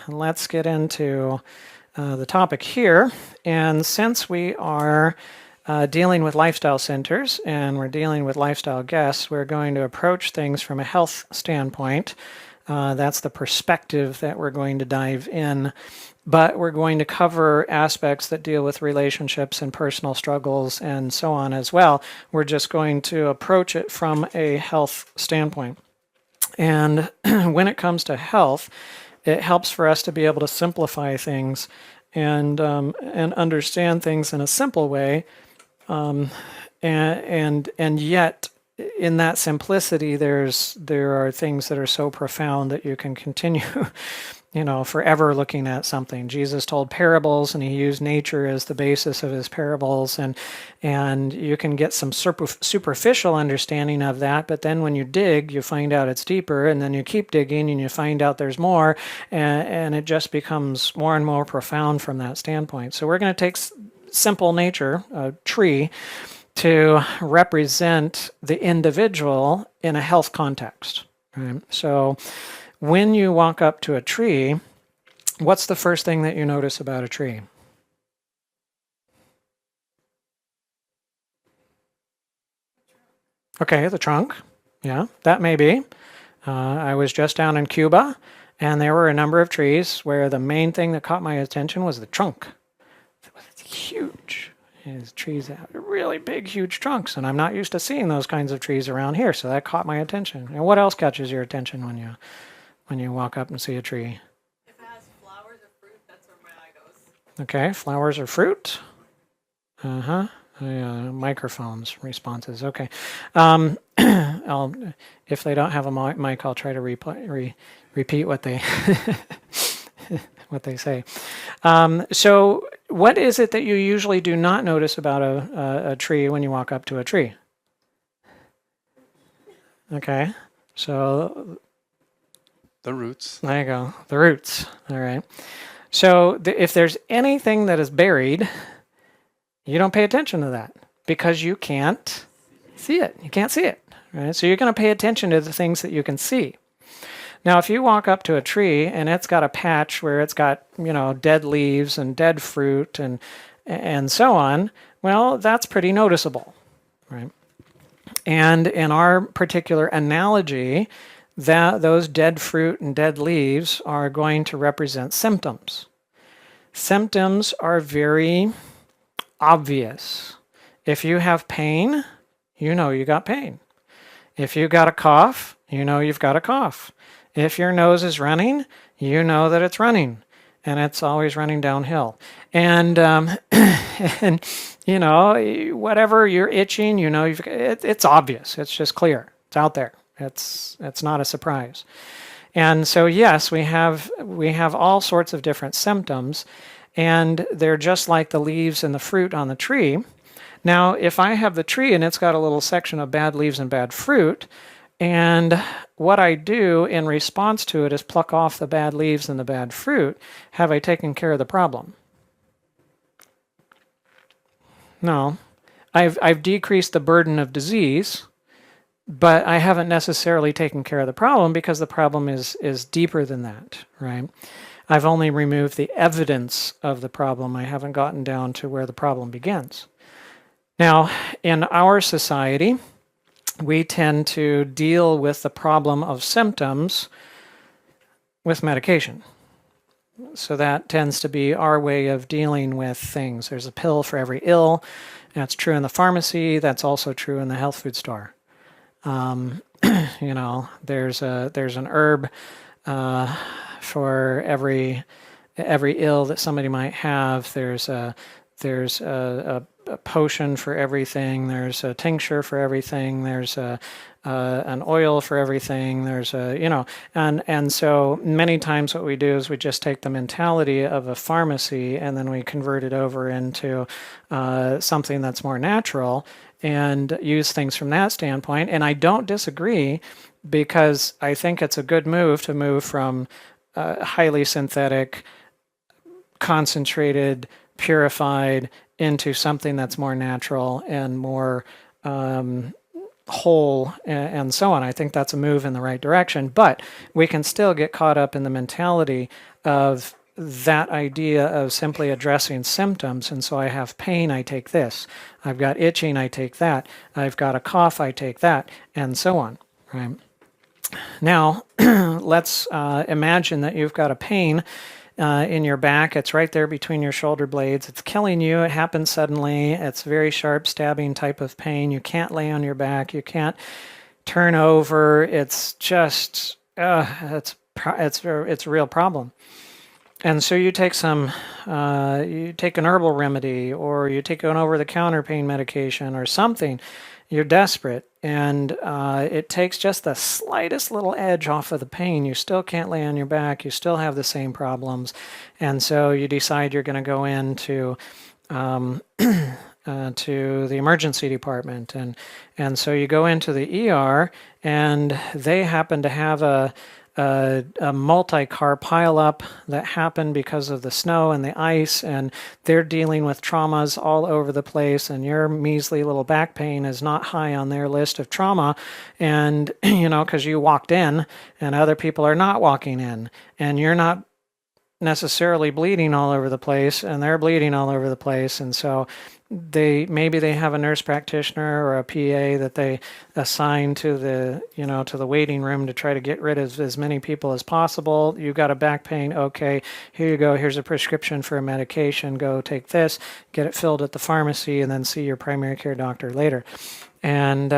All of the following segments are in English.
Let's get into the topic here. And since we are dealing with lifestyle centers and we're dealing with lifestyle guests, we're going to approach things from a health standpoint. That's the perspective that we're going to dive in. But we're going to cover aspects that deal with relationships and personal struggles and so on as well. We're just going to approach it from a health standpoint. And when it comes to health, it helps for us to be able to simplify things and understand things in a simple way, and yet in that simplicity, there are things that are so profound that you can continue, forever looking at something. Jesus told parables, and he used nature as the basis of his parables, and you can get some superficial understanding of that, but then when you dig, you find out it's deeper, and then you keep digging, and you find out there's more, and it just becomes more and more profound from that standpoint. So we're going to take simple nature, a tree, to represent the individual in a health context. Right? So when you walk up to a tree, what's the first thing that you notice about a tree? Okay, the trunk. Yeah, that may be. I was just down in Cuba, and there were a number of trees where the main thing that caught my attention was the trunk. It was huge. These trees have really big, huge trunks, and I'm not used to seeing those kinds of trees around here, so that caught my attention. And what else catches your attention when you walk up and see a tree? If it has flowers or fruit, that's where my eye goes. Okay, flowers or fruit? Microphones responses. Okay. If they don't have a mic, I'll try to repeat what they what they say. So what is it that you usually do not notice about a tree when you walk up to a tree? Okay. So the roots. There you go. The roots. All right. So if there's anything that is buried, you don't pay attention to that because you can't see it. You can't see it. Right? So you're going to pay attention to the things that you can see. Now, if you walk up to a tree and it's got a patch where it's got, dead leaves and dead fruit and so on, well, that's pretty noticeable, right? And in our particular analogy, those dead fruit and dead leaves are going to represent symptoms. Symptoms are very obvious. If you have pain, you know you got pain. If you got a cough, you know you've got a cough. If your nose is running, you know that it's running, and it's always running downhill. And and whatever you're itching, it's obvious. It's just clear. It's out there. It's not a surprise. And so yes, we have all sorts of different symptoms, and they're just like the leaves and the fruit on the tree. Now, if I have the tree and it's got a little section of bad leaves and bad fruit, and what I do in response to it is pluck off the bad leaves and the bad fruit, have I taken care of the problem? No. I've decreased the burden of disease, but I haven't necessarily taken care of the problem because the problem is deeper than that, right? I've only removed the evidence of the problem. I haven't gotten down to where the problem begins. Now, in our society, we tend to deal with the problem of symptoms with medication. So that tends to be our way of dealing with things. There's a pill for every ill. That's true in the pharmacy. That's also true in the health food store. There's an herb for every ill that somebody might have. There's a potion for everything. There's a tincture for everything. There's an oil for everything. There's and so many times what we do is we just take the mentality of a pharmacy and then we convert it over into something that's more natural and use things from that standpoint. And I don't disagree because I think it's a good move to move from highly synthetic, concentrated, purified into something that's more natural and more whole and so on. I think that's a move in the right direction, but we can still get caught up in the mentality of that idea of simply addressing symptoms. And so I have pain, I take this. I've got itching, I take that. I've got a cough, I take that, and so on. Right? Now, let's imagine that you've got a pain in your back. It's right there between your shoulder blades. It's killing you. It happens suddenly. It's very sharp, stabbing type of pain. You can't lay on your back. You can't turn over. It's just, it's a real problem. And so you take you take an herbal remedy, or you take an over-the-counter pain medication or something. You're desperate, and it takes just the slightest little edge off of the pain. You still can't lay on your back. You still have the same problems. And so you decide you're going to go into to the emergency department. And so you go into the ER, and they happen to have a multi-car pileup that happened because of the snow and the ice, and they're dealing with traumas all over the place, and your measly little back pain is not high on their list of trauma, and because you walked in and other people are not walking in, and you're not necessarily bleeding all over the place, and they're bleeding all over the place. And so maybe they have a nurse practitioner or a PA that they assign to the waiting room to try to get rid of as many people as possible. You've got a back pain. Okay, here you go. Here's a prescription for a medication. Go take this, get it filled at the pharmacy, and then see your primary care doctor later. And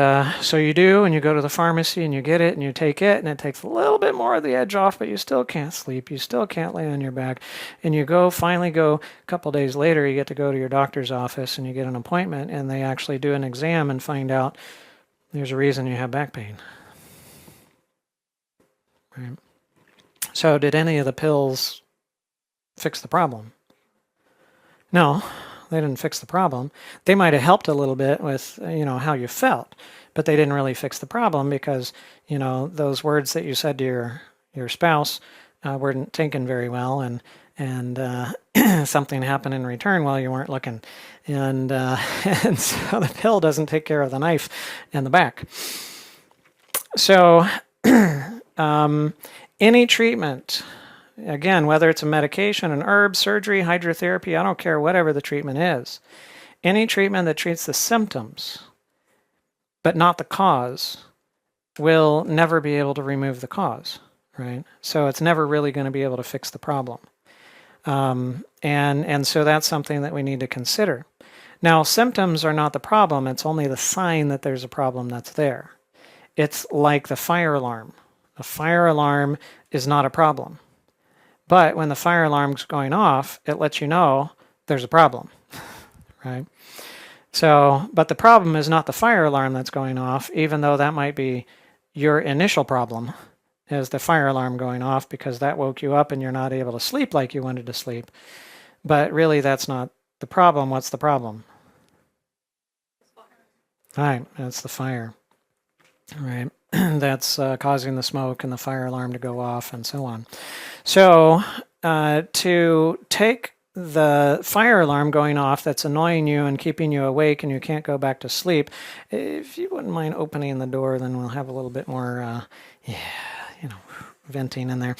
so you do, and you go to the pharmacy, and you get it, and you take it, and it takes a little bit more of the edge off, but you still can't sleep. You still can't lay on your back. And you finally go, a couple days later, you get to go to your doctor's office, and you get an appointment, and they actually do an exam and find out there's a reason you have back pain. Right? So did any of the pills fix the problem? No. They didn't fix the problem. They might have helped a little bit with, how you felt, but they didn't really fix the problem because, those words that you said to your spouse weren't taken very well, and something happened in return while you weren't looking, and and so the pill doesn't take care of the knife in the back. So any treatment. Again, whether it's a medication, an herb, surgery, hydrotherapy, I don't care, whatever the treatment is. Any treatment that treats the symptoms, but not the cause, will never be able to remove the cause, right? So it's never really going to be able to fix the problem. And so that's something that we need to consider. Now, symptoms are not the problem. It's only the sign that there's a problem that's there. It's like the fire alarm. A fire alarm is not a problem. But when the fire alarm's going off, it lets you know there's a problem, right? So, but the problem is not the fire alarm that's going off, even though that might be your initial problem, is the fire alarm going off because that woke you up and you're not able to sleep like you wanted to sleep. But really, that's not the problem. What's the problem? Right, that's the fire, right? That's causing the smoke and the fire alarm to go off and so on. So to take the fire alarm going off that's annoying you and keeping you awake and you can't go back to sleep, if you wouldn't mind opening the door, then we'll have a little bit more, venting in there.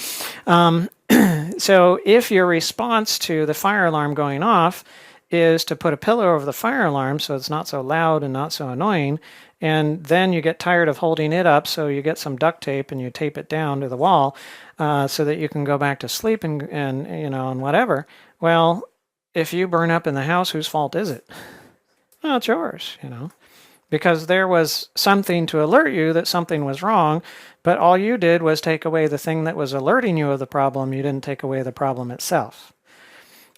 So if your response to the fire alarm going off is to put a pillow over the fire alarm so it's not so loud and not so annoying, and then you get tired of holding it up, so you get some duct tape and you tape it down to the wall so that you can go back to sleep and whatever. Well, if you burn up in the house, whose fault is it? Well, it's yours, because there was something to alert you that something was wrong, but all you did was take away the thing that was alerting you of the problem. You didn't take away the problem itself.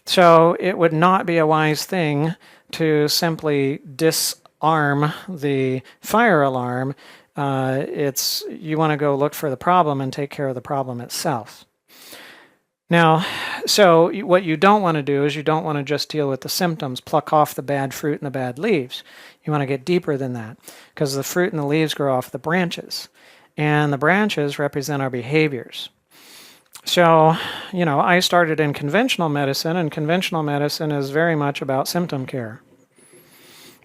So it would not be a wise thing to simply disarm the fire alarm. You want to go look for the problem and take care of the problem itself. Now, so what you don't want to do is you don't want to just deal with the symptoms, pluck off the bad fruit and the bad leaves. You want to get deeper than that because the fruit and the leaves grow off the branches, and the branches represent our behaviors. So, I started in conventional medicine, and conventional medicine is very much about symptom care.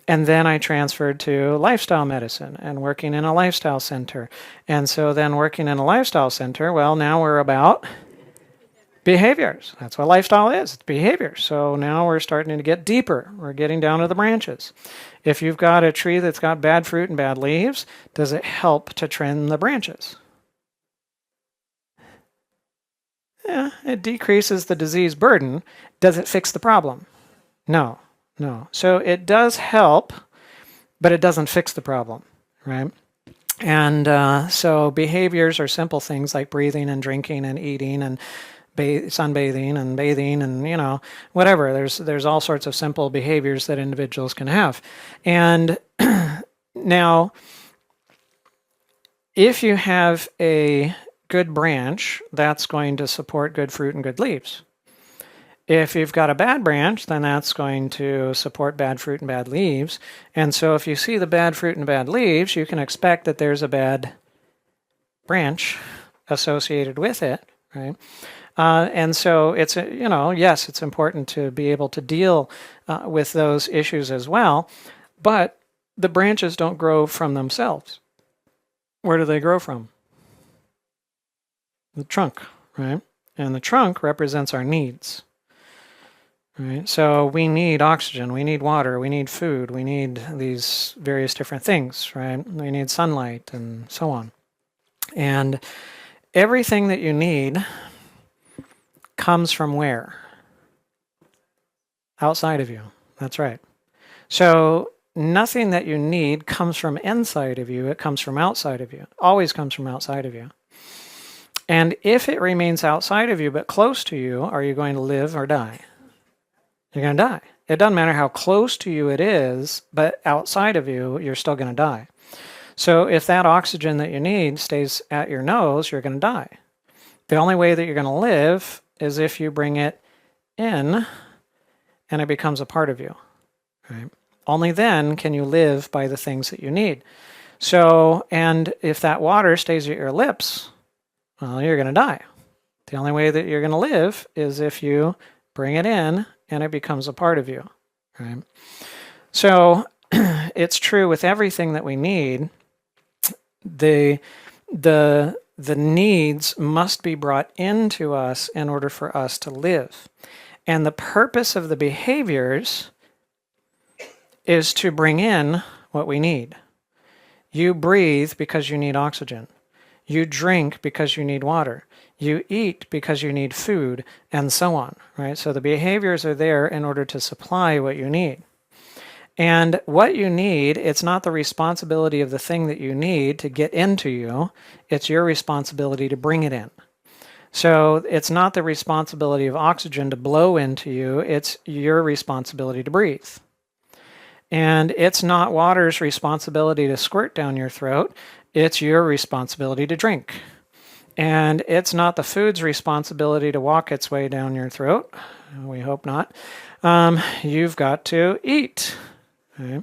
And then I transferred to lifestyle medicine and working in a lifestyle center. And so then working in a lifestyle center, well, now we're about behaviors. That's what lifestyle is. It's behaviors. So now we're starting to get deeper. We're getting down to the branches. If you've got a tree that's got bad fruit and bad leaves, does it help to trim the branches? Yeah, it decreases the disease burden. Does it fix the problem? No, no. So it does help, but it doesn't fix the problem, right? And so behaviors are simple things like breathing and drinking and eating and sunbathing and bathing and whatever. There's all sorts of simple behaviors that individuals can have. And now, if you have a good branch, that's going to support good fruit and good leaves. If you've got a bad branch, then that's going to support bad fruit and bad leaves. And so if you see the bad fruit and bad leaves, you can expect that there's a bad branch associated with it, right? And so it's, yes, it's important to be able to deal with those issues as well, but the branches don't grow from themselves. Where do they grow from? The trunk, right? And the trunk represents our needs. Right? So we need oxygen, we need water, we need food, we need these various different things, right? We need sunlight and so on. And everything that you need comes from where? Outside of you. That's right. So nothing that you need comes from inside of you, it comes from outside of you. It always comes from outside of you. And if it remains outside of you but close to you, are you going to live or die? You're going to die. It doesn't matter how close to you it is, but outside of you, you're still going to die. So if that oxygen that you need stays at your nose, you're going to die. The only way that you're going to live is if you bring it in and it becomes a part of you. Right? Only then can you live by the things that you need. So, and if that water stays at your lips, well, you're going to die. The only way that you're going to live is if you bring it in and it becomes a part of you. Right? So it's true with everything that we need. The needs must be brought into us in order for us to live. And the purpose of the behaviors is to bring in what we need. You breathe because you need oxygen. You drink because you need water. You eat because you need food, and so on, right? So the behaviors are there in order to supply what you need. And what you need, it's not the responsibility of the thing that you need to get into you. It's your responsibility to bring it in. So it's not the responsibility of oxygen to blow into you. It's your responsibility to breathe. And it's not water's responsibility to squirt down your throat. It's your responsibility to drink. And it's not the food's responsibility to walk its way down your throat. We hope not. You've got to eat. Okay?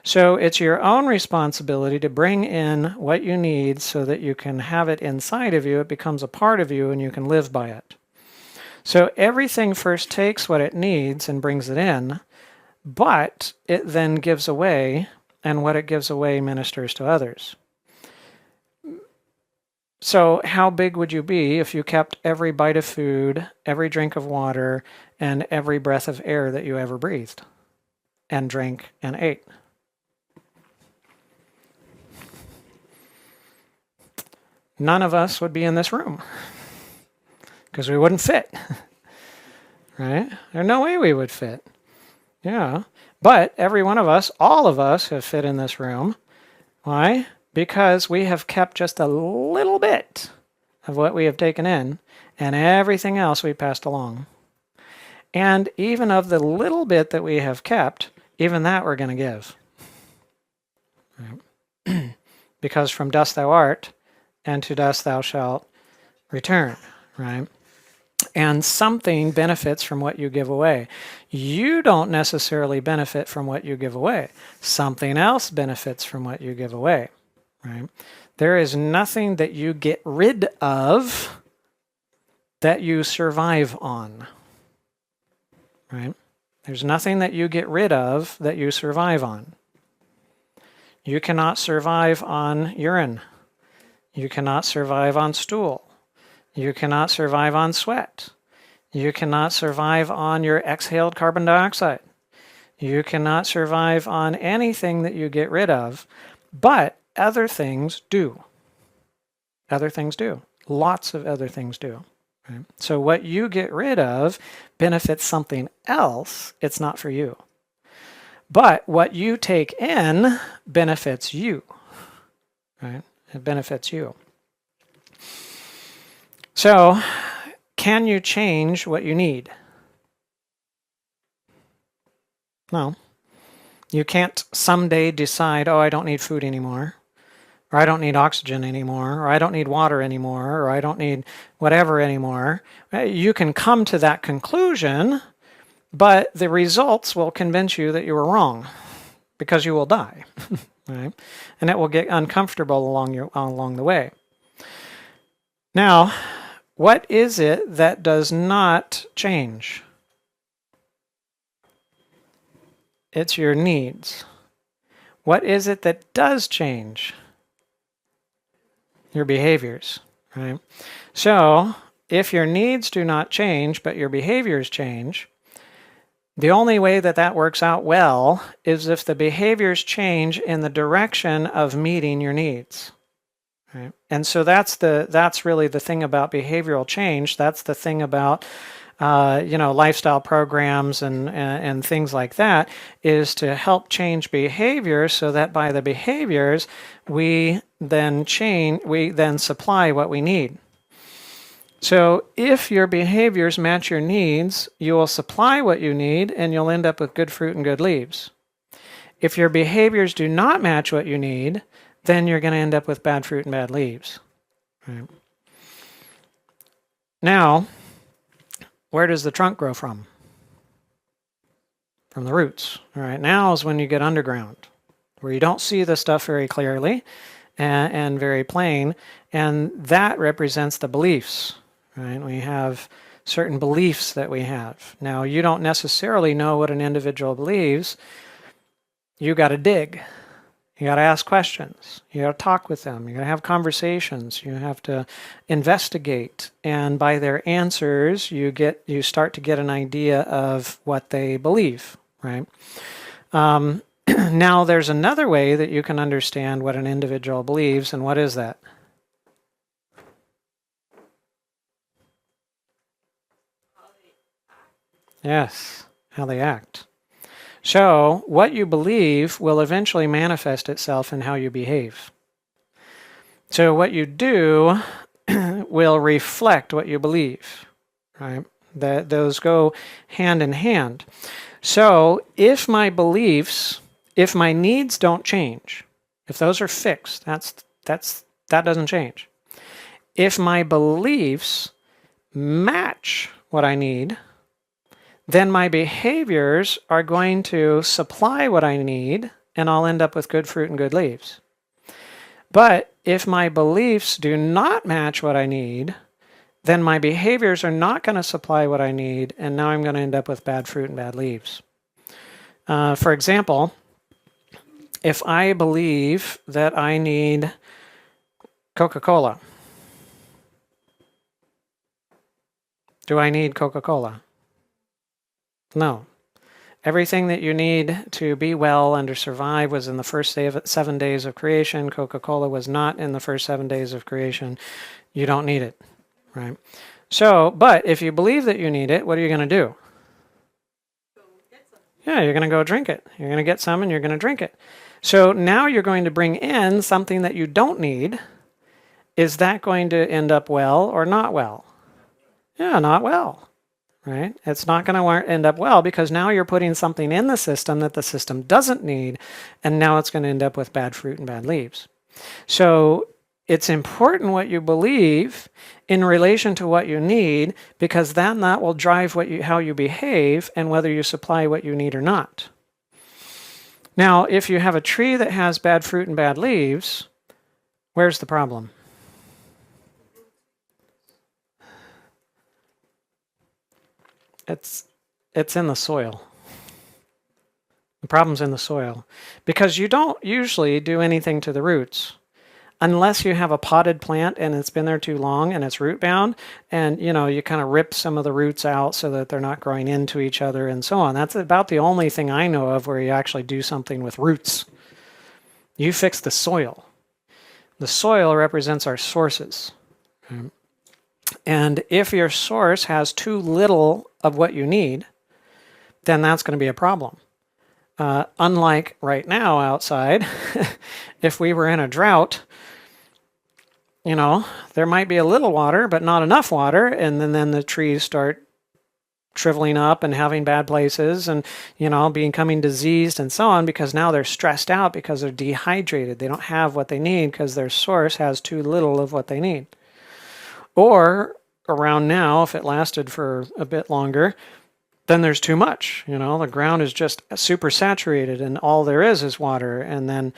So it's your own responsibility to bring in what you need so that you can have it inside of you. It becomes a part of you and you can live by it. So everything first takes what it needs and brings it in, but it then gives away, and what it gives away ministers to others. So how big would you be if you kept every bite of food, every drink of water, and every breath of air that you ever breathed and drank and ate? None of us would be in this room because we wouldn't fit, right? There's no way we would fit. Yeah, but every one of us, all of us have fit in this room. Why? Because we have kept just a little bit of what we have taken in, and everything else we passed along. And even of the little bit that we have kept, even that we're going to give. Right? Because from dust thou art, and to dust thou shalt return. Right? And something benefits from what you give away. You don't necessarily benefit from what you give away. Something else benefits from what you give away. Right? There is nothing that you get rid of that you survive on, right? There's nothing that you get rid of that you survive on. You cannot survive on urine. You cannot survive on stool. You cannot survive on sweat. You cannot survive on your exhaled carbon dioxide. You cannot survive on anything that you get rid of, but other things do. Other things do. Lots of other things do. Right? So what you get rid of benefits something else. It's not for you. But what you take in benefits you. Right? It benefits you. So, can you change what you need? No. You can't someday decide, oh, I don't need food anymore, or I don't need oxygen anymore, or I don't need water anymore, or I don't need whatever anymore. You can come to that conclusion, but the results will convince you that you were wrong, because you will die, right? And it will get uncomfortable along the way. Now, what is it that does not change? It's your needs. What is it that does change? Your behaviors, right? So, if your needs do not change, but your behaviors change, the only way that that works out well is if the behaviors change in the direction of meeting your needs. Right? And so that's really the thing about behavioral change. That's the thing about lifestyle programs and things like that, is to help change behavior so that by the behaviors we then supply what we need. So if your behaviors match your needs, you will supply what you need and you'll end up with good fruit and good leaves. If your behaviors do not match what you need, then you're going to end up with bad fruit and bad leaves. Right. Now, where does the trunk grow from? From the roots. All right. Now is when you get underground, where you don't see the stuff very clearly and very plain, and that represents the beliefs. Right. We have certain beliefs that we have. Now, you don't necessarily know what an individual believes. You got to dig. You got to ask questions. You got to talk with them. You got to have conversations. You have to investigate, and by their answers, you start to get an idea of what they believe. Right? Now, there's another way that you can understand what an individual believes, and what is that? Yes, how they act. So, what you believe will eventually manifest itself in how you behave. So, what you do will reflect what you believe, right? Those go hand in hand. So, if my beliefs, if my needs don't change, if those are fixed, that doesn't change. If my beliefs match what I need, then my behaviors are going to supply what I need, and I'll end up with good fruit and good leaves. But if my beliefs do not match what I need, then my behaviors are not going to supply what I need, and now I'm going to end up with bad fruit and bad leaves. For example, if I believe that I need Coca-Cola, do I need Coca-Cola? No. Everything that you need to be well and to survive was in the first 7 days of creation. Coca-Cola was not in the first 7 days of creation. You don't need it, right? So, but if you believe that you need it, what are you going to do? Yeah, you're going to go drink it. You're going to get some and you're going to drink it. So now you're going to bring in something that you don't need. Is that going to end up well or not well? Yeah, not well. Right? It's not going to end up well because now you're putting something in the system that the system doesn't need, and now it's going to end up with bad fruit and bad leaves. So it's important what you believe in relation to what you need, because then that will drive how you behave and whether you supply what you need or not. Now, if you have a tree that has bad fruit and bad leaves, where's the problem? It's in the soil. The problem's in the soil because you don't usually do anything to the roots unless you have a potted plant and it's been there too long and it's root bound, and you kind of rip some of the roots out so that they're not growing into each other and so on. That's about the only thing I know of where you actually do something with roots. You fix the soil. The soil represents our sources. And if your source has too little of what you need, then that's going to be a problem. Unlike right now outside, if we were in a drought, there might be a little water, but not enough water, and then the trees start shriveling up and having bad places and, becoming diseased and so on because now they're stressed out because they're dehydrated. They don't have what they need because their source has too little of what they need. Or around now, if it lasted for a bit longer, then there's too much. The ground is just super saturated and all there is water. And then,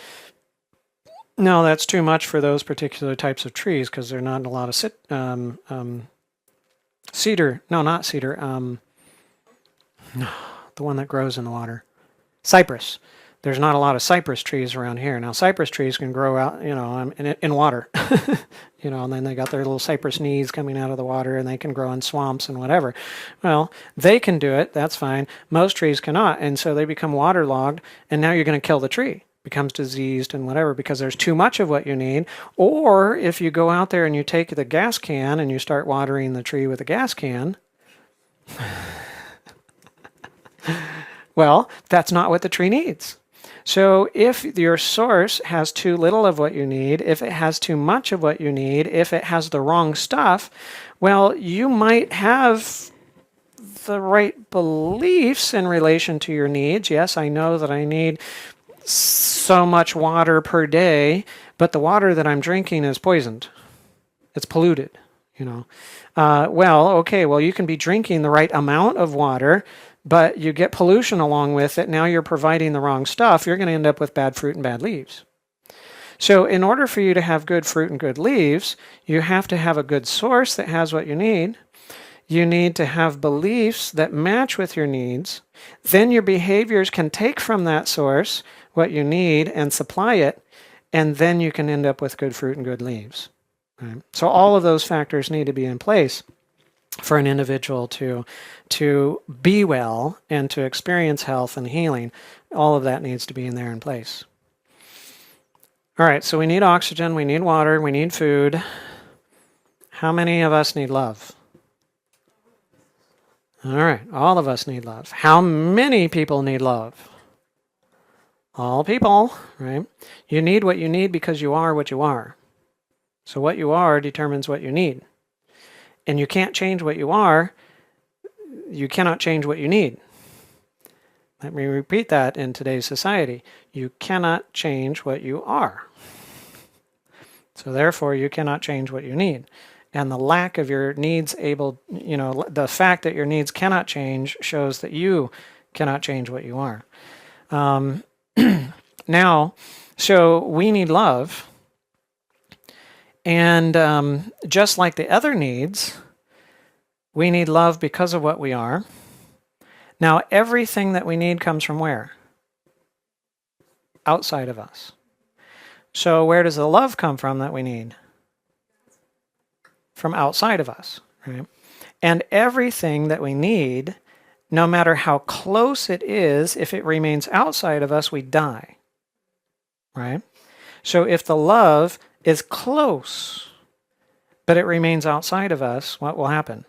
no, that's too much for those particular types of trees because they're not a lot of cedar. No, not cedar. The one that grows in the water. Cypress. There's not a lot of cypress trees around here. Now, cypress trees can grow out, in water. And then they got their little cypress knees coming out of the water and they can grow in swamps and whatever. Well, they can do it. That's fine. Most trees cannot. And so they become waterlogged and now you're going to kill the tree. Becomes diseased and whatever because there's too much of what you need. Or if you go out there and you take the gas can and you start watering the tree with a gas can, well, that's not what the tree needs. So if your source has too little of what you need, if it has too much of what you need, if it has the wrong stuff, well, you might have the right beliefs in relation to your needs. Yes, I know that I need so much water per day, but the water that I'm drinking is poisoned. It's polluted, well, you can be drinking the right amount of water, but you get pollution along with it. Now you're providing the wrong stuff. You're going to end up with bad fruit and bad leaves. So in order for you to have good fruit and good leaves, you have to have a good source that has what you need. You need to have beliefs that match with your needs. Then your behaviors can take from that source what you need and supply it, and then you can end up with good fruit and good leaves. Right? So all of those factors need to be in place for an individual to be well and to experience health and healing. All of that needs to be in there in place. All right, so we need oxygen, we need water, we need food. How many of us need love? All right, all of us need love. How many people need love? All people, right? You need what you need because you are what you are. So what you are determines what you need. And you can't change what you are. You cannot change what you need. Let me repeat that in today's society. You cannot change what you are. So therefore, you cannot change what you need. And the lack of your needs the fact that your needs cannot change shows that you cannot change what you are. Now, so we need love. And just like the other needs, we need love because of what we are. Now, everything that we need comes from where? Outside of us. So where does the love come from that we need? From outside of us. Right? And everything that we need, no matter how close it is, if it remains outside of us, we die. Right? So if the love is close, but it remains outside of us, what will happen?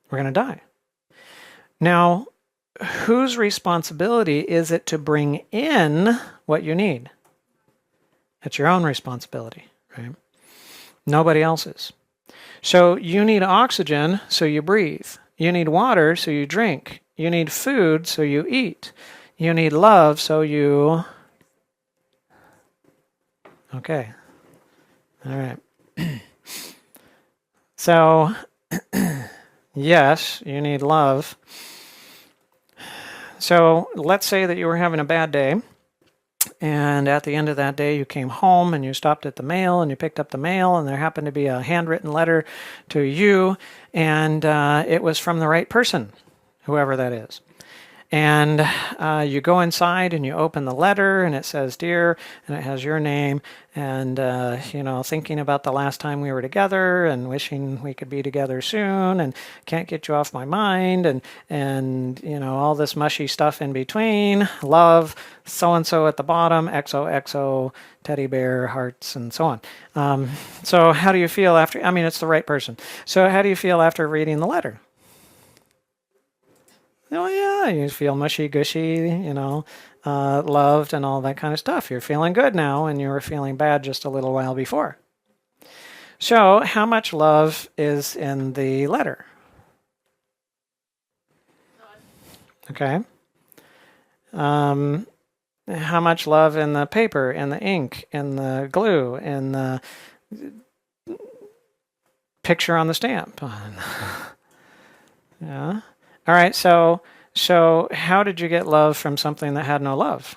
We're going to die. Now, whose responsibility is it to bring in what you need? It's your own responsibility, right? Nobody else's. So you need oxygen, so you breathe. You need water, so you drink. You need food, so you eat. You need love, so you... Okay. All right. So, yes, you need love. So let's say that you were having a bad day, and at the end of that day you came home and you stopped at the mail and you picked up the mail, and there happened to be a handwritten letter to you, and it was from the right person. whoever that is. And you go inside and you open the letter and it says, "Dear," and it has your name, and, thinking about the last time we were together and wishing we could be together soon and can't get you off my mind and all this mushy stuff in between. Love, so-and-so at the bottom, XOXO, teddy bear, hearts, and so on. So how do you feel after, it's the right person. So how do you feel after reading the letter? Oh yeah, you feel mushy gushy, loved and all that kind of stuff. You're feeling good now, and you were feeling bad just a little while before. So, how much love is in the letter? Okay. How much love in the paper, in the ink, in the glue, in the picture on the stamp? Yeah. All right, so how did you get love from something that had no love?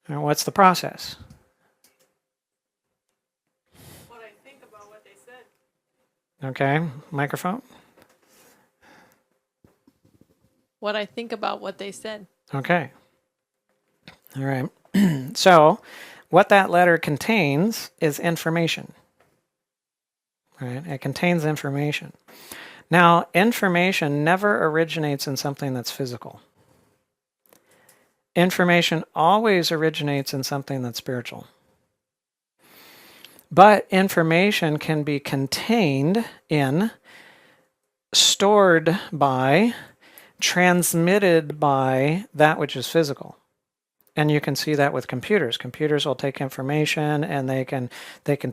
And what's the process? What I think about what they said. Okay, microphone. What I think about what they said. Okay. All right. So, what that letter contains is information. Right? It contains information. Now, information never originates in something that's physical. Information always originates in something that's spiritual. But information can be contained in, stored by, transmitted by that which is physical. And you can see that with computers. Computers will take information and they can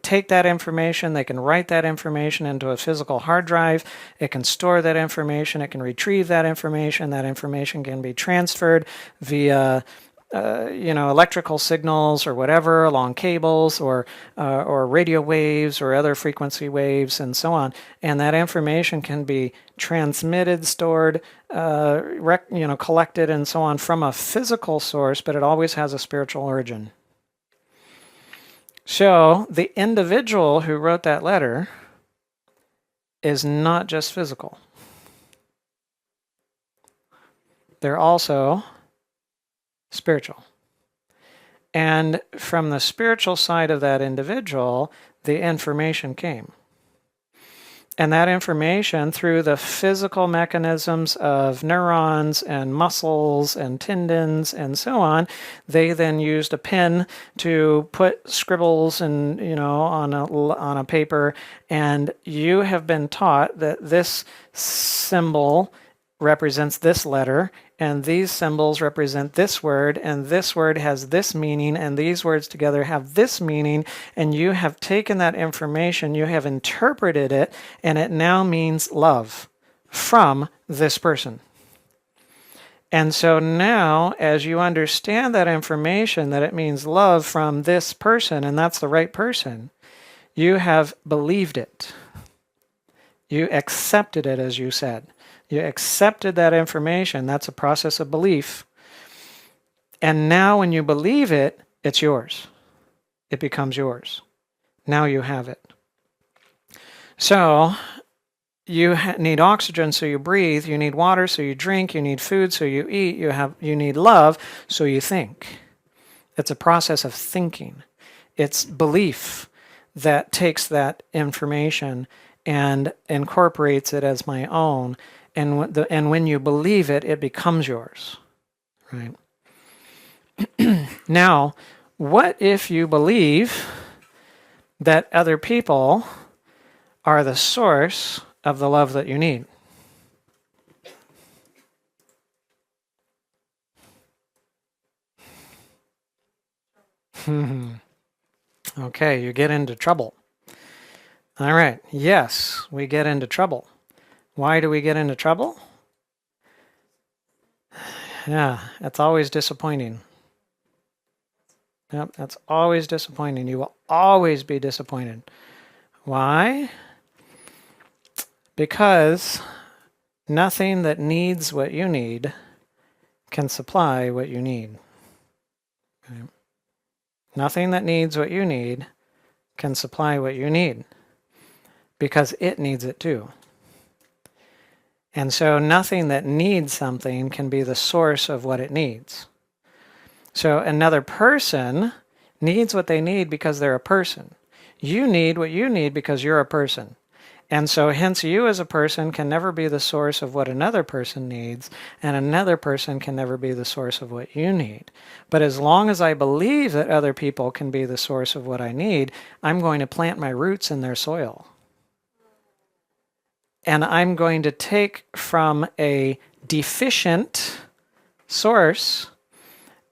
take that information, they can write that information into a physical hard drive. It can store that information, it can retrieve that information. That information can be transferred via electrical signals or whatever along cables or radio waves or other frequency waves and so on. And that information can be transmitted, stored, collected and so on from a physical source, but it always has a spiritual origin. So the individual who wrote that letter is not just physical. They're also spiritual. And from the spiritual side of that individual, the information came. And that information, through the physical mechanisms of neurons and muscles and tendons and so on, they then used a pen to put scribbles and on a paper. And you have been taught that this symbol represents this letter, and these symbols represent this word, and this word has this meaning, and these words together have this meaning, and you have taken that information, you have interpreted it, and it now means love from this person. And so now, as you understand that information, that it means love from this person, and that's the right person, you have believed it. You accepted it, as you said. You accepted that information. That's a process of belief. And now when you believe it, it's yours. It becomes yours. Now you have it. So you need oxygen, so you breathe. You need water, so you drink. You need food, so you eat. You need love, so you think. It's a process of thinking. It's belief that takes that information and incorporates it as my own. And when you believe it, it becomes yours, right? Now, what if you believe that other people are the source of the love that you need? Okay, you get into trouble. All right, yes, we get into trouble. Why do we get into trouble? Yeah, it's always disappointing. Yep, that's always disappointing. You will always be disappointed. Why? Because nothing that needs what you need can supply what you need. Okay. Nothing that needs what you need can supply what you need, because it needs it too. And so nothing that needs something can be the source of what it needs. So another person needs what they need because they're a person. You need what you need because you're a person. And so hence you as a person can never be the source of what another person needs, and another person can never be the source of what you need. But as long as I believe that other people can be the source of what I need, I'm going to plant my roots in their soil. And I'm going to take from a deficient source,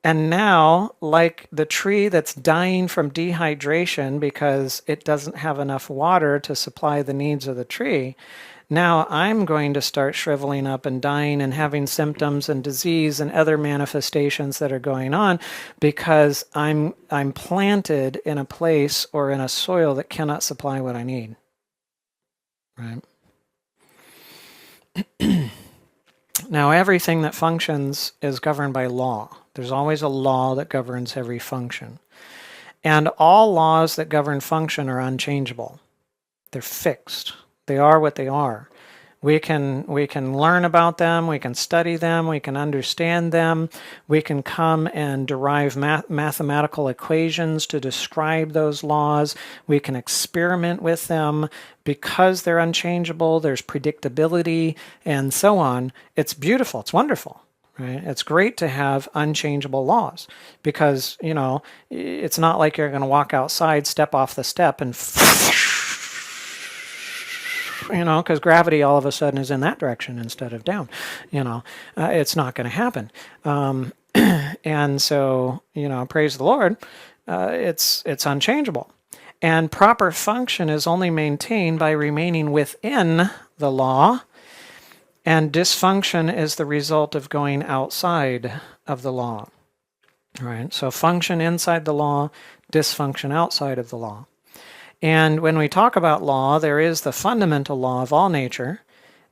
and now, like the tree that's dying from dehydration because it doesn't have enough water to supply the needs of the tree, now I'm going to start shriveling up and dying and having symptoms and disease and other manifestations that are going on because I'm planted in a place or in a soil that cannot supply what I need. Right? Now, everything that functions is governed by law. There's always a law that governs every function. And all laws that govern function are unchangeable. They're fixed. They are what they are. We can learn about them, we can study them, we can understand them, we can come and derive mathematical equations to describe those laws, we can experiment with them. Because they're unchangeable, there's predictability and so on. It's beautiful, it's wonderful. Right? It's great to have unchangeable laws because, it's not like you're going to walk outside, step off the step and because gravity all of a sudden is in that direction instead of down. It's not going to happen. And so, praise the Lord, it's unchangeable. And proper function is only maintained by remaining within the law, and dysfunction is the result of going outside of the law. Right? So function inside the law, dysfunction outside of the law. And when we talk about law, there is the fundamental law of all nature.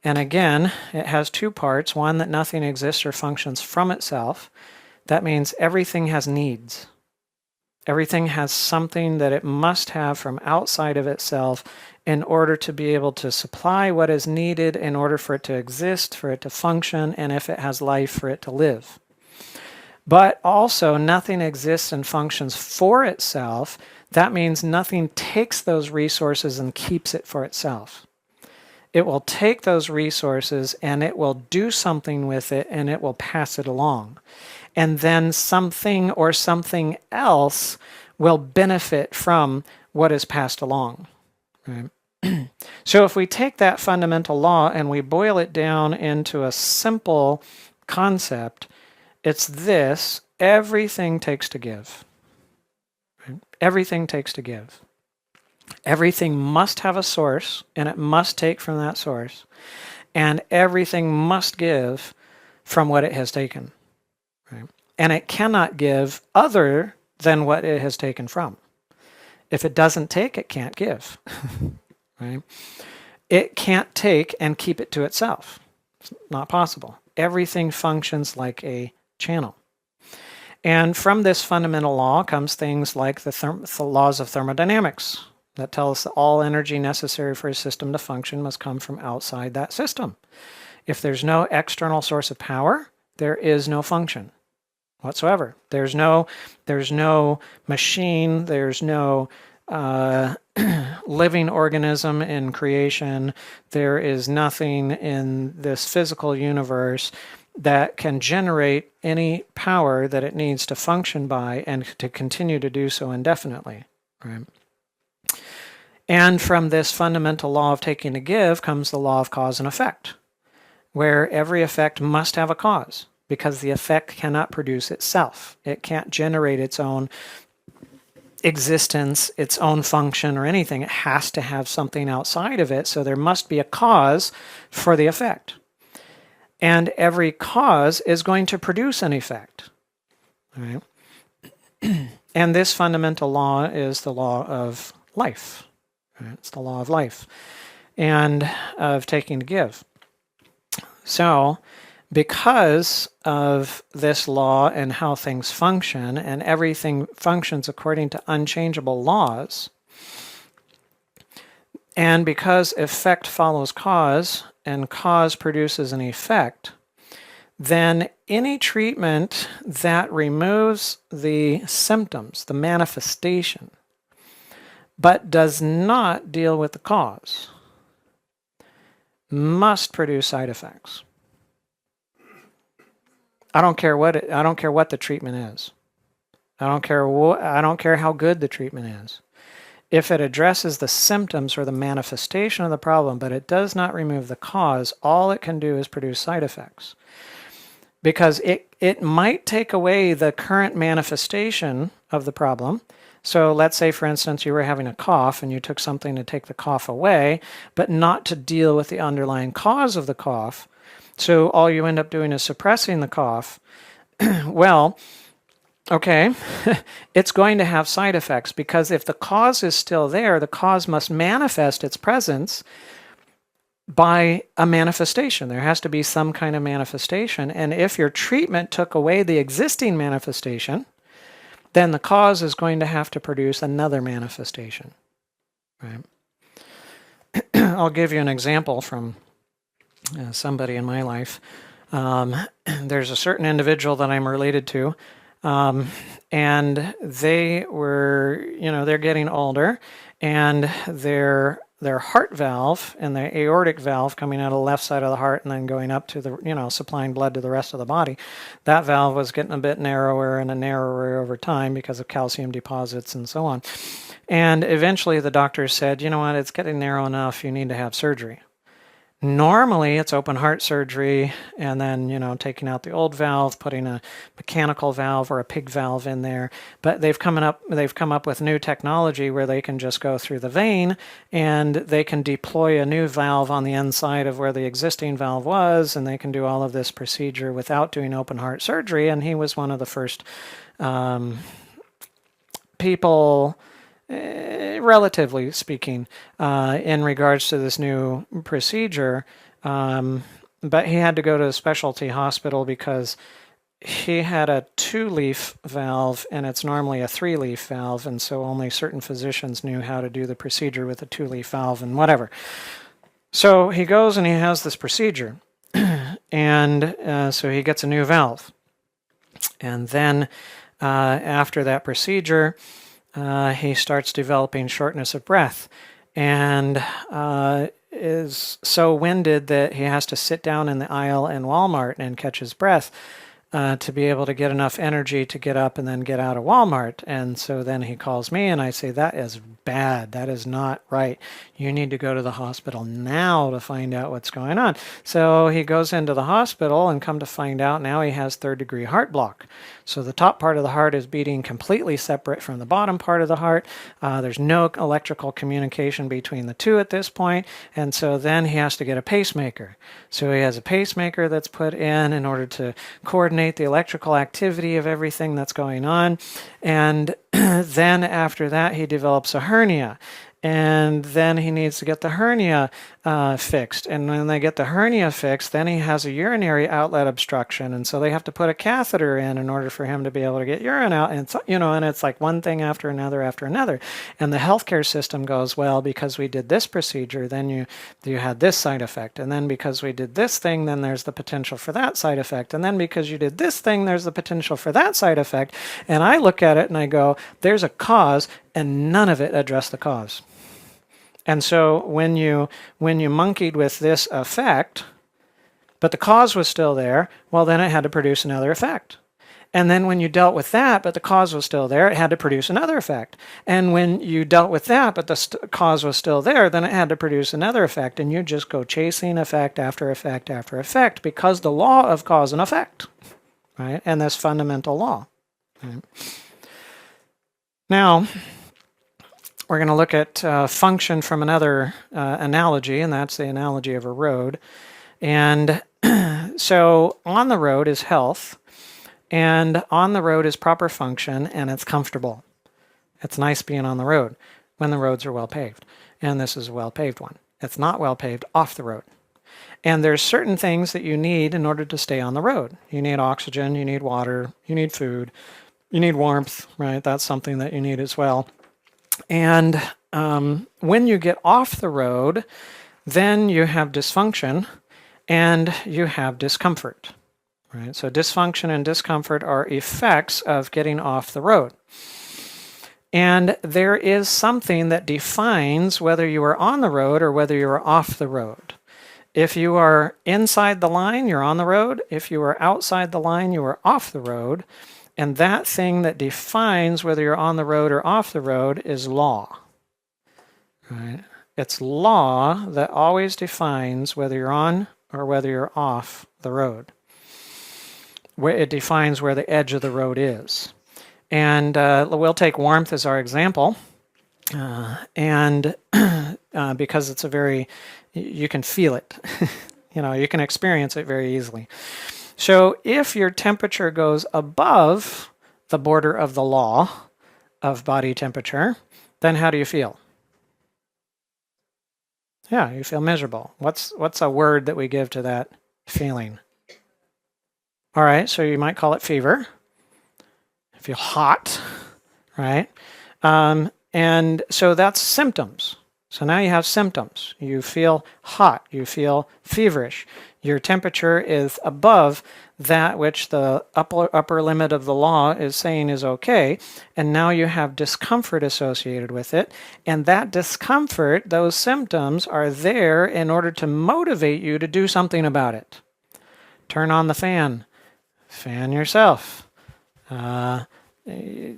And again, it has two parts. One, that nothing exists or functions from itself. That means everything has needs. Everything has something that it must have from outside of itself in order to be able to supply what is needed in order for it to exist, for it to function, and if it has life, for it to live. But also, nothing exists and functions for itself. That means nothing takes those resources and keeps it for itself. It will take those resources and it will do something with it and it will pass it along. And then something or something else will benefit from what is passed along. Right? So if we take that fundamental law and we boil it down into a simple concept, it's this: everything takes to give. Right? Everything takes to give. Everything must have a source, and it must take from that source. And everything must give from what it has taken. Right? And it cannot give other than what it has taken from. If it doesn't take, it can't give. Right? It can't take and keep it to itself. It's not possible. Everything functions like a channel. And from this fundamental law comes things like the laws of thermodynamics that tell us that all energy necessary for a system to function must come from outside that system. If there's no external source of power, there is no function whatsoever. There's no machine, there's no living organism in creation. There is nothing in this physical universe that can generate any power that it needs to function by and to continue to do so indefinitely. Right? And from this fundamental law of taking to give comes the law of cause and effect, where every effect must have a cause, because the effect cannot produce itself. It can't generate its own existence, its own function or anything. It has to have something outside of it, so there must be a cause for the effect. And every cause is going to produce an effect. Right? And this fundamental law is the law of life. Right? It's the law of life and of taking to give. So, because of this law and how things function, and everything functions according to unchangeable laws, and because effect follows cause, and cause produces an effect, then any treatment that removes the symptoms, the manifestation, but does not deal with the cause, must produce side effects. I don't care what the treatment is. I don't care how good the treatment is. If it addresses the symptoms or the manifestation of the problem, but it does not remove the cause, all it can do is produce side effects. Because it might take away the current manifestation of the problem. So let's say, for instance, you were having a cough and you took something to take the cough away, but not to deal with the underlying cause of the cough. So all you end up doing is suppressing the cough. Well, okay, it's going to have side effects, because if the cause is still there, the cause must manifest its presence by a manifestation. There has to be some kind of manifestation. And if your treatment took away the existing manifestation, then the cause is going to have to produce another manifestation. Right? I'll give you an example from somebody in my life. There's a certain individual that I'm related to, and they were, they're getting older, and their heart valve and the aortic valve coming out of the left side of the heart and then going up to the, supplying blood to the rest of the body, that valve was getting a bit narrower and narrower over time because of calcium deposits and so on. And eventually the doctors said, you know what, it's getting narrow enough, you need to have surgery. Normally, it's open heart surgery and then, taking out the old valve, putting a mechanical valve or a pig valve in there. But they've come up with new technology where they can just go through the vein and they can deploy a new valve on the inside of where the existing valve was, and they can do all of this procedure without doing open heart surgery. And he was one of the first people, relatively speaking, in regards to this new procedure. But he had to go to a specialty hospital because he had a 2-leaf valve and it's normally a 3-leaf valve. And so only certain physicians knew how to do the procedure with a 2-leaf valve and whatever. So he goes and he has this procedure. And so he gets a new valve. And then after that procedure, he starts developing shortness of breath and is so winded that he has to sit down in the aisle in Walmart and catch his breath to be able to get enough energy to get up and then get out of Walmart. And so then he calls me and I say, that is bad. That is not right. You need to go to the hospital now to find out what's going on. So he goes into the hospital and come to find out now he has 3rd-degree heart block. So the top part of the heart is beating completely separate from the bottom part of the heart. There's no electrical communication between the two at this point. And so then he has to get a pacemaker. So he has a pacemaker that's put in order to coordinate the electrical activity of everything that's going on. And then after that, he develops a hernia. And then he needs to get the hernia fixed. And when they get the hernia fixed, then he has a urinary outlet obstruction. And so they have to put a catheter in order for him to be able to get urine out. And, and it's like one thing after another after another. And the healthcare system goes, well, because we did this procedure, then you had this side effect. And then because we did this thing, then there's the potential for that side effect. And then because you did this thing, there's the potential for that side effect. And I look at it and I go, there's a cause, and none of it addressed the cause. And so when you monkeyed with this effect, but the cause was still there, well, then it had to produce another effect. And then when you dealt with that, but the cause was still there, it had to produce another effect. And when you dealt with that, but the cause was still there, then it had to produce another effect. And you just go chasing effect after effect after effect, because the law of cause and effect, right? And this fundamental law. Right? Now, we're going to look at function from another analogy, and that's the analogy of a road. And so on the road is health, and on the road is proper function, and it's comfortable. It's nice being on the road when the roads are well paved, and this is a well paved one. It's not well paved off the road. And there's certain things that you need in order to stay on the road. You need oxygen, you need water, you need food, you need warmth, right? That's something that you need as well. And when you get off the road, then you have dysfunction and you have discomfort. Right? So dysfunction and discomfort are effects of getting off the road. And there is something that defines whether you are on the road or whether you are off the road. If you are inside the line, you're on the road. If you are outside the line, you are off the road. And that thing that defines whether you're on the road or off the road is law. Right? It's law that always defines whether you're on or whether you're off the road. It defines where the edge of the road is. And we'll take warmth as our example. And because it's you can feel it. You can experience it very easily. So if your temperature goes above the border of the law of body temperature, then how do you feel? Yeah, you feel miserable. What's a word that we give to that feeling? All right, so you might call it fever. You feel hot, right? And so that's symptoms. So now you have symptoms. You feel hot. You feel feverish. Your temperature is above that which the upper limit of the law is saying is okay. And now you have discomfort associated with it. And that discomfort, those symptoms are there in order to motivate you to do something about it. Turn on the fan. Fan yourself.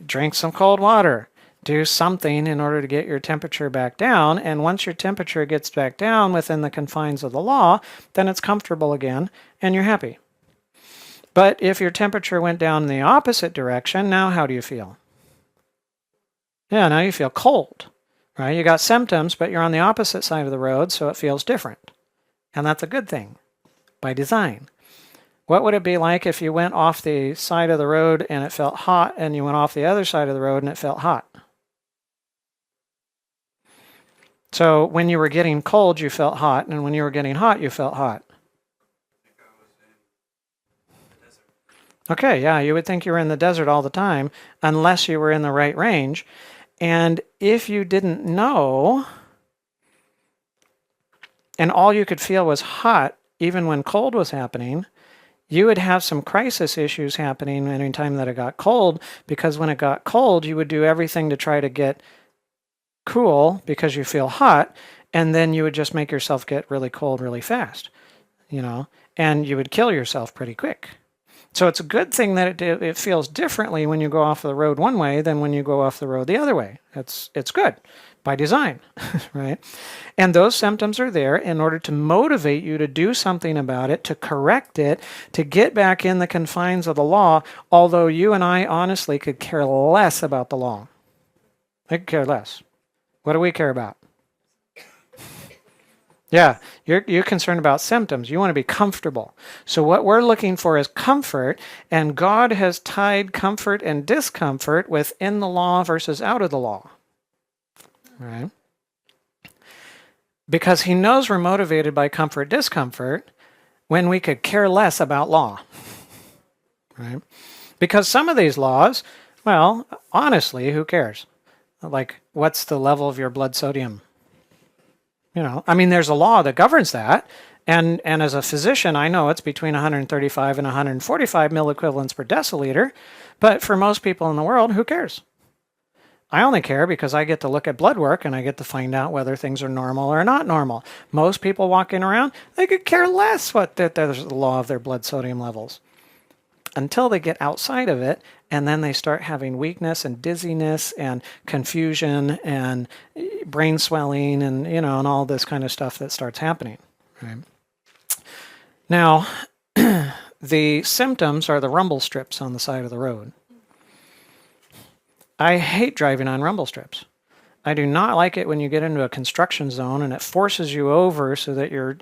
Drink some cold water. Do something in order to get your temperature back down. And once your temperature gets back down within the confines of the law, then it's comfortable again and you're happy. But if your temperature went down in the opposite direction, now how do you feel? Yeah, now you feel cold, right? You got symptoms, but you're on the opposite side of the road, so it feels different. And that's a good thing by design. What would it be like if you went off the side of the road and it felt hot, and you went off the other side of the road and it felt hot? So when you were getting cold, you felt hot, and when you were getting hot, you felt hot. Okay, yeah, you would think you were in the desert all the time, unless you were in the right range. And if you didn't know, and all you could feel was hot, even when cold was happening, you would have some crisis issues happening anytime that it got cold, because when it got cold, you would do everything to try to get cool because you feel hot, and then you would just make yourself get really cold really fast, and you would kill yourself pretty quick. So it's a good thing that it feels differently when you go off the road one way than when you go off the road the other way. It's good by design, right? And those symptoms are there in order to motivate you to do something about it, to correct it, to get back in the confines of the law, although you and I honestly could care less about the law. I could care less. What do we care about? Yeah, you're concerned about symptoms. You want to be comfortable. So what we're looking for is comfort, and God has tied comfort and discomfort within the law versus out of the law. Right? Because he knows we're motivated by comfort, discomfort, when we could care less about law. Right? Because some of these laws, well, honestly, who cares? Like, what's the level of your blood sodium? There's a law that governs that. And as a physician, I know it's between 135 and 145 milliequivalents per deciliter. But for most people in the world, who cares? I only care because I get to look at blood work and I get to find out whether things are normal or not normal. Most people walking around, they could care less what there's the law of their blood sodium levels. Until they get outside of it, and then they start having weakness and dizziness and confusion and brain swelling and and all this kind of stuff that starts happening. Right? Now, the symptoms are the rumble strips on the side of the road. I hate driving on rumble strips. I do not like it when you get into a construction zone and it forces you over so that you're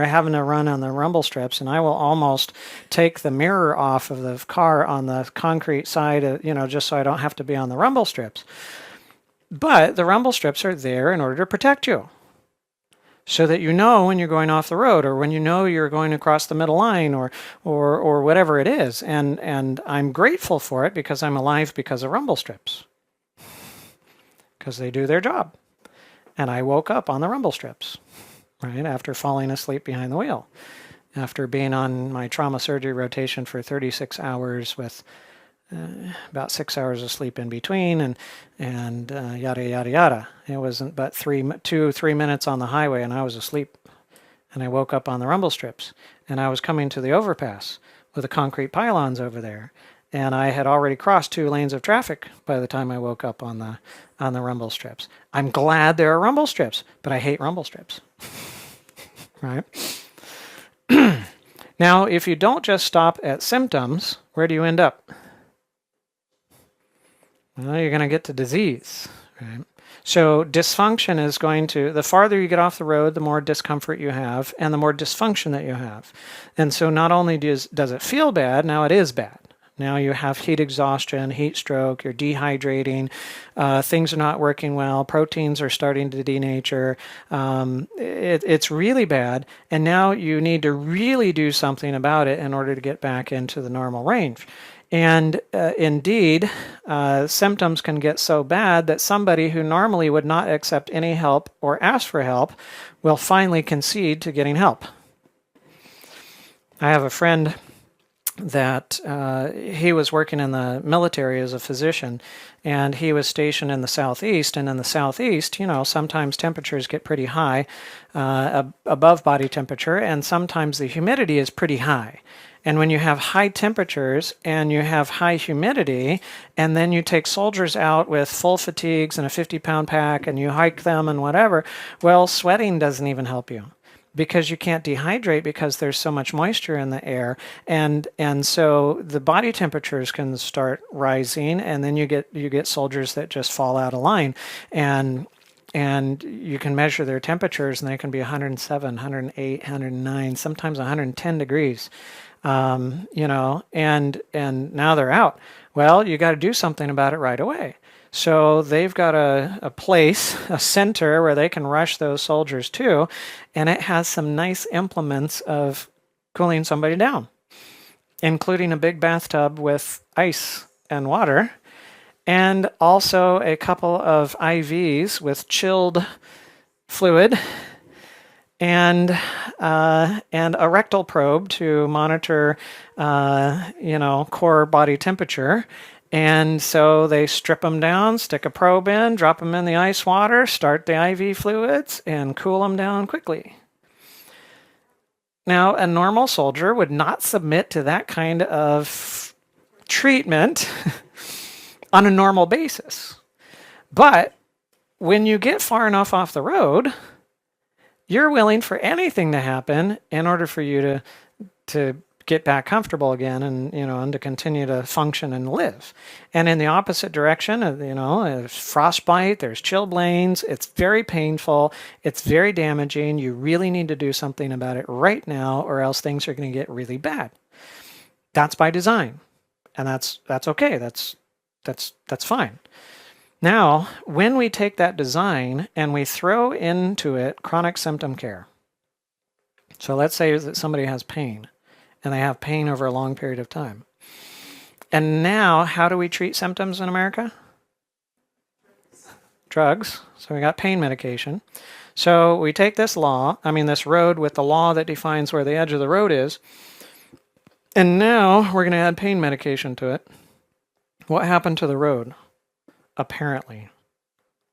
having to run on the rumble strips. And I will almost take the mirror off of the car on the concrete side, just so I don't have to be on the rumble strips. But the rumble strips are there in order to protect you, so that when you're going off the road, or when you're going across the middle line, or whatever it is. And I'm grateful for it because I'm alive because of rumble strips. Because they do their job. And I woke up on the rumble strips. right? After falling asleep behind the wheel, after being on my trauma surgery rotation for 36 hours with about 6 hours of sleep in between, and yada yada yada. It wasn't but 3 minutes on the highway, and I was asleep. And I woke up on the rumble strips, and I was coming to the overpass with the concrete pylons over there, and I had already crossed 2 lanes of traffic by the time I woke up on the rumble strips. I'm glad there are rumble strips, but I hate rumble strips. Right? Now, if you don't just stop at symptoms, where do you end up? Well, you're going to get to disease, right? So dysfunction is going to, the farther you get off the road, the more discomfort you have and the more dysfunction that you have. And so not only does it feel bad, now it is bad. Now you have heat exhaustion, heat stroke, you're dehydrating, things are not working well, proteins are starting to denature. It's really bad, and now you need to really do something about it in order to get back into the normal range. And indeed, symptoms can get so bad that somebody who normally would not accept any help or ask for help will finally concede to getting help. I have a friend that he was working in the military as a physician, and he was stationed in the southeast. And in the southeast, sometimes temperatures get pretty high, above body temperature, and sometimes the humidity is pretty high. And when you have high temperatures and you have high humidity, and then you take soldiers out with full fatigues and a 50-pound pack and you hike them and whatever, well, sweating doesn't even help you because you can't dehydrate because there's so much moisture in the air. And so the body temperatures can start rising, and then you get soldiers that just fall out of line. And you can measure their temperatures, and they can be 107, 108, 109, sometimes 110 degrees. And now they're out. Well, you got to do something about it right away. So they've got a place, a center where they can rush those soldiers to, and it has some nice implements of cooling somebody down, including a big bathtub with ice and water, and also a couple of IVs with chilled fluid, and a rectal probe to monitor, core body temperature. And so they strip them down, stick a probe in, drop them in the ice water, start the IV fluids, and cool them down quickly. Now, a normal soldier would not submit to that kind of treatment on a normal basis. But when you get far enough off the road, you're willing for anything to happen in order for you to get back comfortable again, and to continue to function and live. And in the opposite direction, there's frostbite, there's chilblains, it's very painful, it's very damaging. You really need to do something about it right now, or else things are going to get really bad. That's by design, and that's okay. That's fine. Now, when we take that design and we throw into it chronic symptom care. So let's say that somebody has pain, and they have pain over a long period of time. And now, how do we treat symptoms in America? Drugs. So we got pain medication. So we take this road with the law that defines where the edge of the road is, and now we're going to add pain medication to it. What happened to the road? Apparently.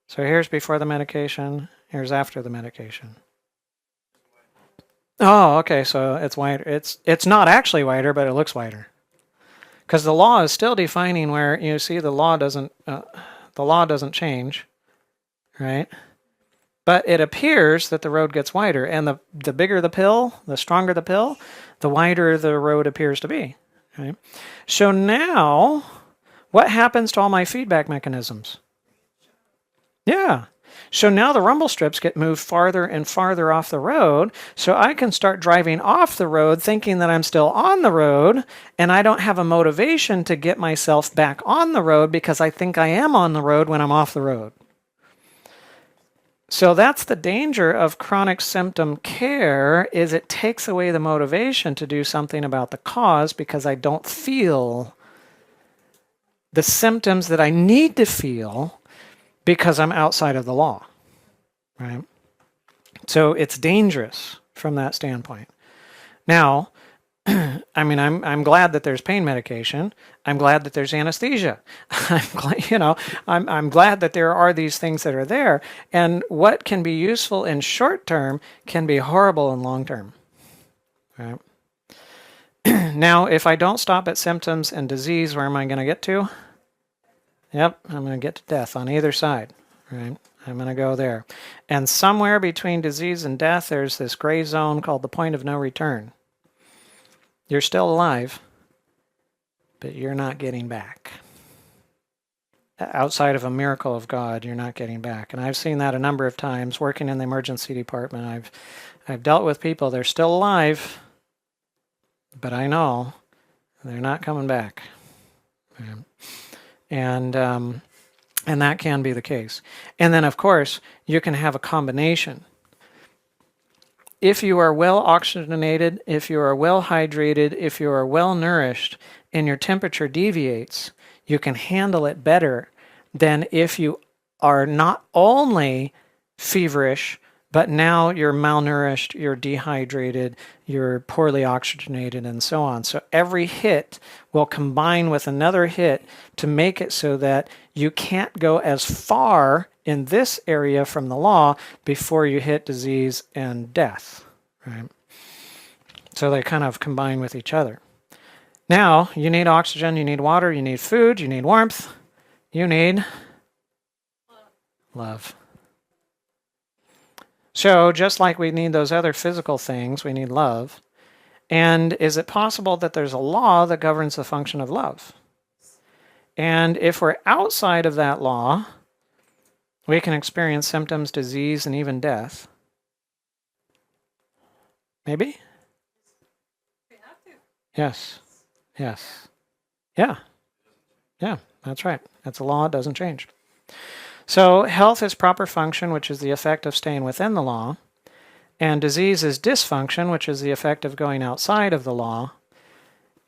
So here's before the medication, here's after the medication. Oh, okay, so it's wider. It's not actually wider, but it looks wider. Because the law is still defining where, the law doesn't change, right? But it appears that the road gets wider, and the bigger the pill, the stronger the pill, the wider the road appears to be, right? So now, what happens to all my feedback mechanisms? Yeah. So now the rumble strips get moved farther and farther off the road, so I can start driving off the road thinking that I'm still on the road, and I don't have a motivation to get myself back on the road because I think I am on the road when I'm off the road. So that's the danger of chronic symptom care, is it takes away the motivation to do something about the cause because I don't feel the symptoms that I need to feel because I'm outside of the law, right? So it's dangerous from that standpoint. Now, I mean, I'm glad that there's pain medication. I'm glad that there's anesthesia. I'm glad, I'm glad that there are these things that are there. And what can be useful in short term can be horrible in long term. Right? Now, if I don't stop at symptoms and disease, where am I going to get to? Yep, I'm going to get to death on either side. Right? I'm going to go there. And somewhere between disease and death, there's this gray zone called the point of no return. You're still alive, but you're not getting back. Outside of a miracle of God, you're not getting back. And I've seen that a number of times working in the emergency department. I've dealt with people, they're still alive, but I know they're not coming back. And that can be the case. And then, of course, you can have a combination. If you are well oxygenated, if you are well hydrated, if you are well nourished, and your temperature deviates, you can handle it better than if you are not only feverish, but now you're malnourished, you're dehydrated, you're poorly oxygenated, and so on. So every hit will combine with another hit to make it so that you can't go as far in this area from the law before you hit disease and death. Right? So they kind of combine with each other. Now, you need oxygen, you need water, you need food, you need warmth, you need love. So just like we need those other physical things, we need love. And is it possible that there's a law that governs the function of love? And if we're outside of that law, we can experience symptoms, disease, and even death. Maybe? We have to. Yes. Yes. Yeah. Yeah, that's right. That's a law. It doesn't change. So health is proper function, which is the effect of staying within the law. And disease is dysfunction, which is the effect of going outside of the law.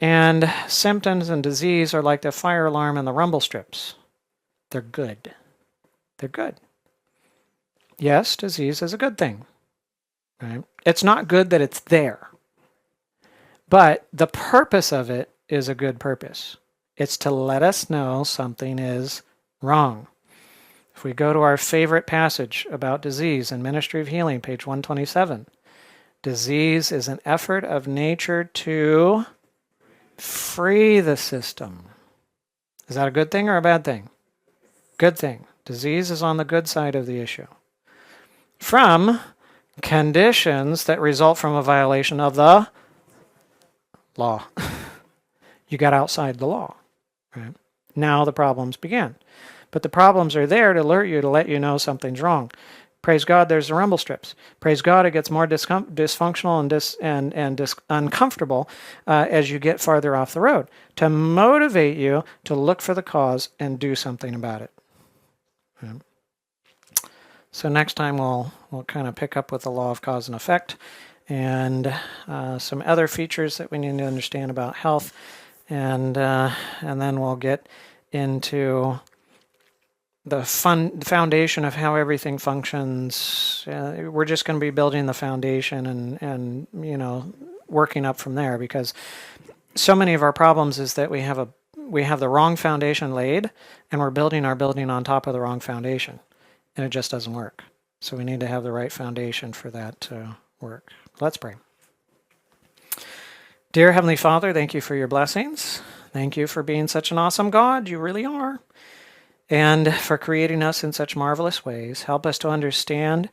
And symptoms and disease are like the fire alarm and the rumble strips. They're good. They're good. Yes, disease is a good thing. Right? It's not good that it's there. But the purpose of it is a good purpose. It's to let us know something is wrong. If we go to our favorite passage about disease in Ministry of Healing, page 127, disease is an effort of nature to free the system. Is that a good thing or a bad thing? Good thing. Disease is on the good side of the issue. From conditions that result from a violation of the law. You got outside the law. Right? Now the problems begin. But the problems are there to alert you, to let you know something's wrong. Praise God, there's the rumble strips. Praise God, it gets more dysfunctional and uncomfortable as you get farther off the road, to motivate you to look for the cause and do something about it. Right? So next time we'll kind of pick up with the law of cause and effect and some other features that we need to understand about health, and then we'll get into the foundation of how everything functions. We're just going to be building the foundation and working up from there, because so many of our problems is that we have the wrong foundation laid, and we're building our building on top of the wrong foundation, and it just doesn't work. So we need to have the right foundation for that to work. Let's pray. Dear Heavenly Father, thank you for your blessings. Thank you for being such an awesome God. You really are. And for creating us in such marvelous ways. Help us to understand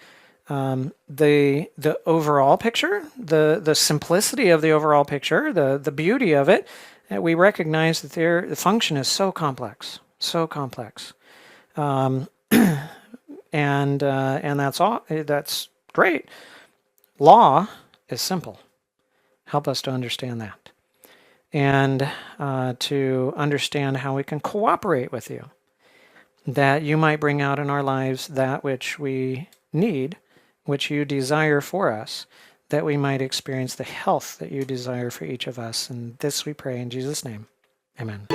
the overall picture, the simplicity of the overall picture, the beauty of it. And we recognize that the function is so complex, and that's great. Law is simple. Help us to understand that, and to understand how we can cooperate with you, that you might bring out in our lives that which we need, which you desire for us, that we might experience the health that you desire for each of us. And this we pray in Jesus' name. Amen.